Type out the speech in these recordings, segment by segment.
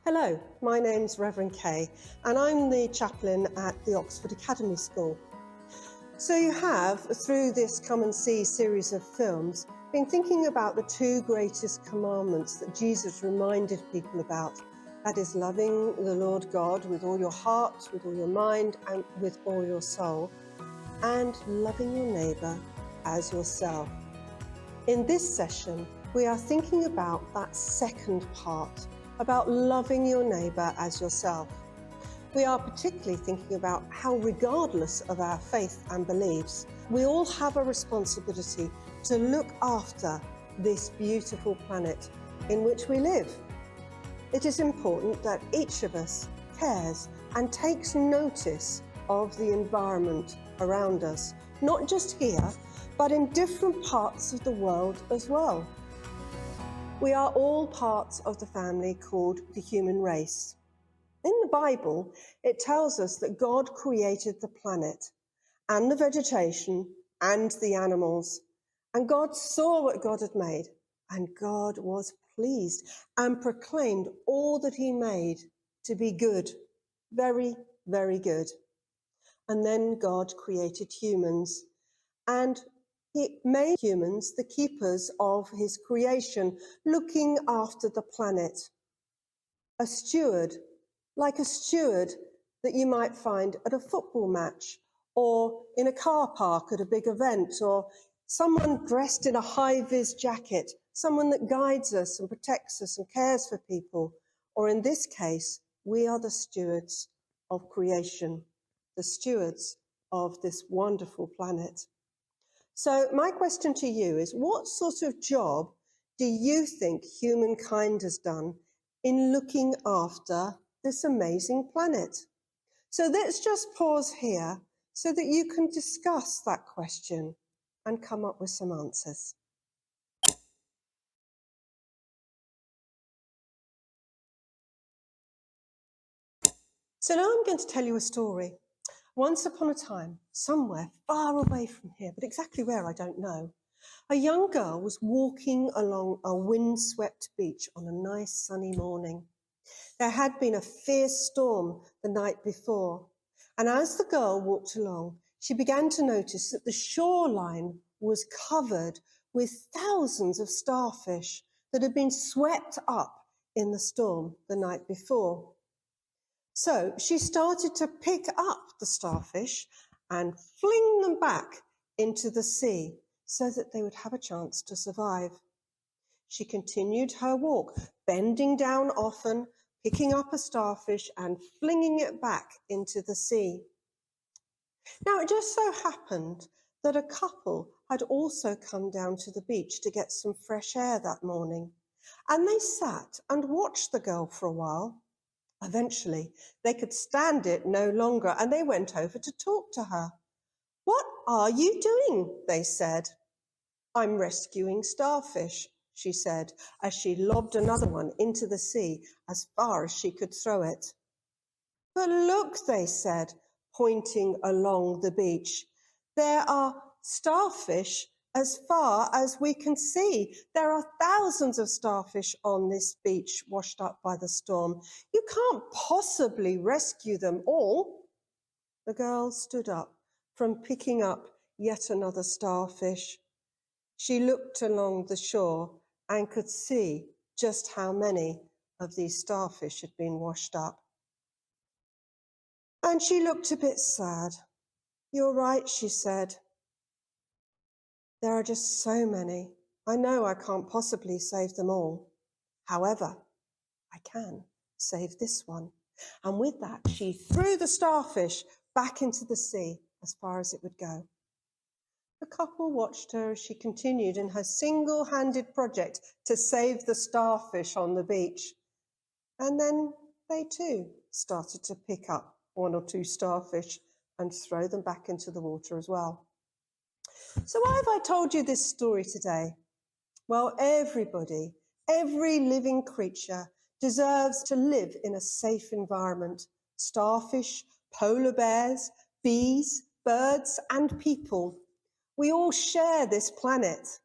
Hello, my name's Revd Kay and I'm the chaplain at the Oxford Academy School. So you have, through this Come and See series of films, been thinking about the two greatest commandments that Jesus reminded people about. That is loving the Lord God with all your heart, with all your mind and with all your soul, and loving your neighbour as yourself. In this session, we are thinking about that second part, about loving your neighbour as yourself. We are particularly thinking about how, regardless of our faith and beliefs, we all have a responsibility to look after this beautiful planet in which we live. It is important that each of us cares and takes notice of the environment around us, not just here, but in different parts of the world as well. We are all parts of the family called the human race. In the Bible, it tells us that God created the planet and the vegetation and the animals. And God saw what God had made, and God was pleased and proclaimed all that he made to be good, very, very good. And then God created humans, and he made humans the keepers of his creation, looking after the planet. A steward, like a steward that you might find at a football match or in a car park at a big event, or someone dressed in a high-vis jacket, someone that guides us and protects us and cares for people. Or in this case, we are the stewards of creation, the stewards of this wonderful planet. So my question to you is, what sort of job do you think humankind has done in looking after this amazing planet? So let's just pause here so that you can discuss that question and come up with some answers. So now I'm going to tell you a story. Once upon a time, somewhere far away from here, but exactly where I don't know, a young girl was walking along a windswept beach on a nice sunny morning. There had been a fierce storm the night before, and as the girl walked along, she began to notice that the shoreline was covered with thousands of starfish that had been swept up in the storm the night before. So she started to pick up the starfish and fling them back into the sea so that they would have a chance to survive. She continued her walk, bending down often, picking up a starfish and flinging it back into the sea. Now, it just so happened that a couple had also come down to the beach to get some fresh air that morning, and they sat and watched the girl for a while. Eventually, they could stand it no longer, and they went over to talk to her. "What are you doing?" they said. "I'm rescuing starfish," she said, as she lobbed another one into the sea as far as she could throw it. "But look," they said, pointing along the beach. "There are starfish as far as we can see. There are thousands of starfish on this beach washed up by the storm. You can't possibly rescue them all." The girl stood up from picking up yet another starfish. She looked along the shore and could see just how many of these starfish had been washed up. And she looked a bit sad. "You're right," she said. "There are just so many. I know I can't possibly save them all. However, I can save this one." And with that, she threw the starfish back into the sea as far as it would go. The couple watched her as she continued in her single-handed project to save the starfish on the beach. And then they too started to pick up one or two starfish and throw them back into the water as well. So why have I told you this story today? Well, everybody, every living creature deserves to live in a safe environment. Starfish, polar bears, bees, birds, and people. We all share this planet.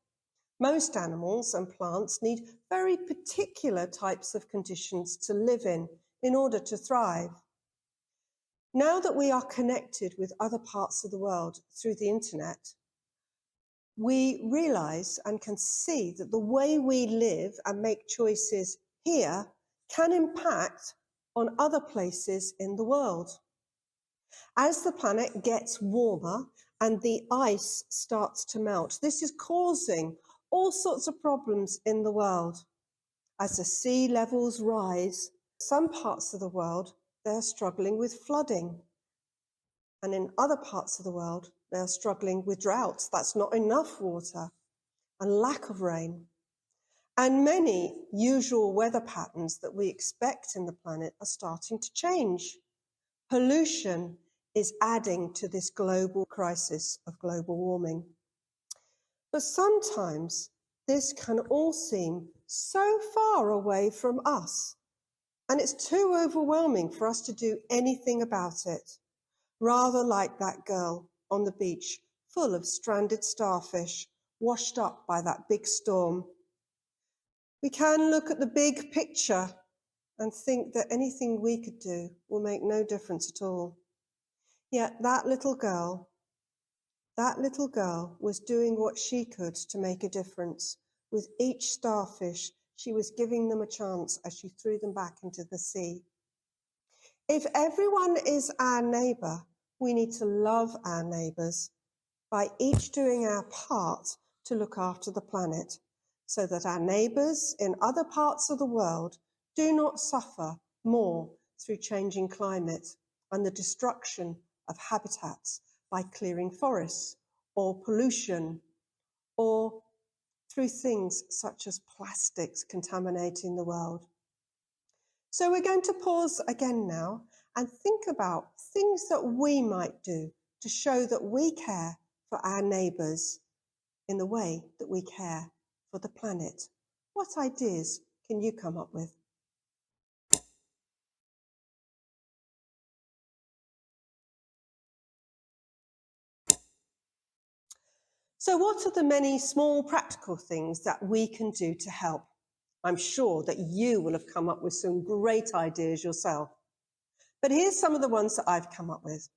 Most animals and plants need very particular types of conditions to live in order to thrive. Now that we are connected with other parts of the world through the internet, we realize and can see that the way we live and make choices here can impact on other places in the world. As the planet gets warmer and the ice starts to melt, this is causing all sorts of problems in the world. As the sea levels rise, some parts of the world, they're struggling with flooding. And in other parts of the world, they're struggling with droughts. That's not enough water and lack of rain. And many usual weather patterns that we expect in the planet are starting to change. Pollution is adding to this global crisis of global warming. But sometimes this can all seem so far away from us, and it's too overwhelming for us to do anything about it. Rather like that girl on the beach, full of stranded starfish, washed up by that big storm. We can look at the big picture and think that anything we could do will make no difference at all. Yet that little girl was doing what she could to make a difference. With each starfish, she was giving them a chance as she threw them back into the sea. If everyone is our neighbour, we need to love our neighbours by each doing our part to look after the planet, so that our neighbours in other parts of the world do not suffer more through changing climate and the destruction of habitats by clearing forests or pollution, or through things such as plastics contaminating the world. So we're going to pause again now and think about things that we might do to show that we care for our neighbours in the way that we care for the planet. What ideas can you come up with? So what are the many small practical things that we can do to help? I'm sure that you will have come up with some great ideas yourself. But here's some of the ones that I've come up with.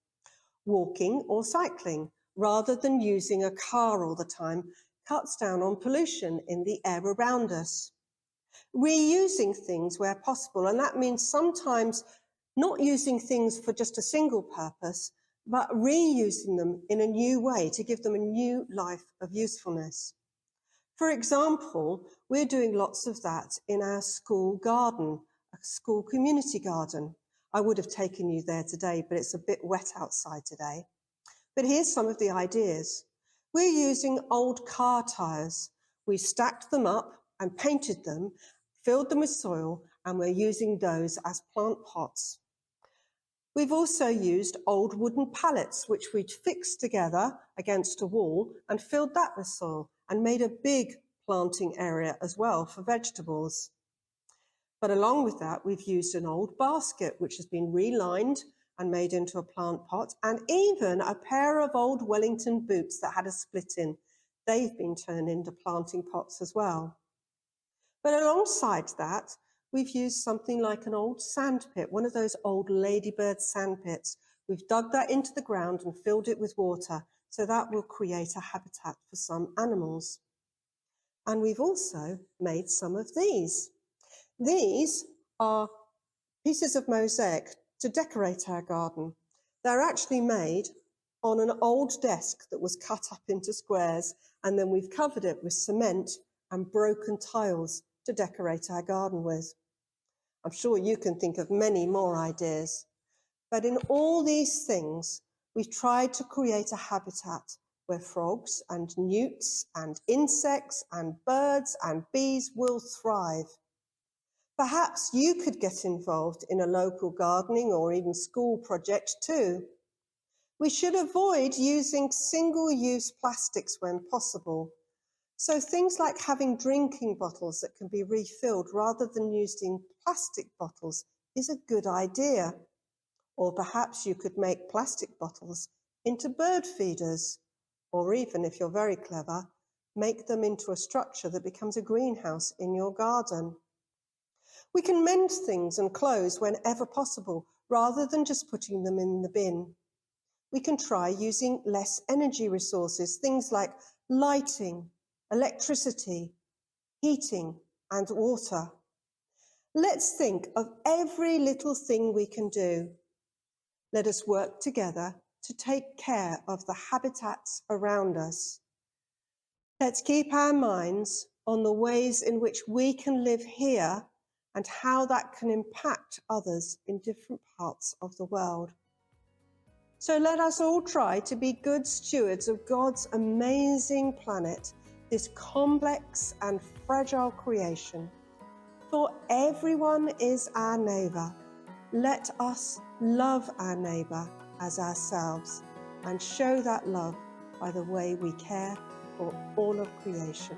Walking or cycling, rather than using a car all the time, cuts down on pollution in the air around us. Reusing things where possible, and that means sometimes not using things for just a single purpose, but reusing them in a new way to give them a new life of usefulness. For example, we're doing lots of that in our school garden, a school community garden. I would have taken you there today, but it's a bit wet outside today. But here's some of the ideas. We're using old car tyres. We stacked them up and painted them, filled them with soil, and we're using those as plant pots. We've also used old wooden pallets, which we'd fixed together against a wall and filled that with soil and made a big planting area as well for vegetables. But along with that, we've used an old basket, which has been relined and made into a plant pot, and even a pair of old Wellington boots that had a split in. They've been turned into planting pots as well. But alongside that, we've used something like an old sand pit, one of those old ladybird sand pits. We've dug that into the ground and filled it with water, so that will create a habitat for some animals. And we've also made some of these. These are pieces of mosaic to decorate our garden. They're actually made on an old desk that was cut up into squares, and then we've covered it with cement and broken tiles to decorate our garden with. I'm sure you can think of many more ideas. But in all these things, we've tried to create a habitat where frogs and newts and insects and birds and bees will thrive. Perhaps you could get involved in a local gardening or even school project too. We should avoid using single-use plastics when possible. So things like having drinking bottles that can be refilled rather than using plastic bottles is a good idea. Or perhaps you could make plastic bottles into bird feeders, or even, if you're very clever, make them into a structure that becomes a greenhouse in your garden. We can mend things and clothes whenever possible, rather than just putting them in the bin. We can try using less energy resources, things like lighting, electricity, heating, and water. Let's think of every little thing we can do. Let us work together to take care of the habitats around us. Let's keep our minds on the ways in which we can live here and how that can impact others in different parts of the world. So let us all try to be good stewards of God's amazing planet, this complex and fragile creation. For everyone is our neighbour. Let us love our neighbour as ourselves and show that love by the way we care for all of creation.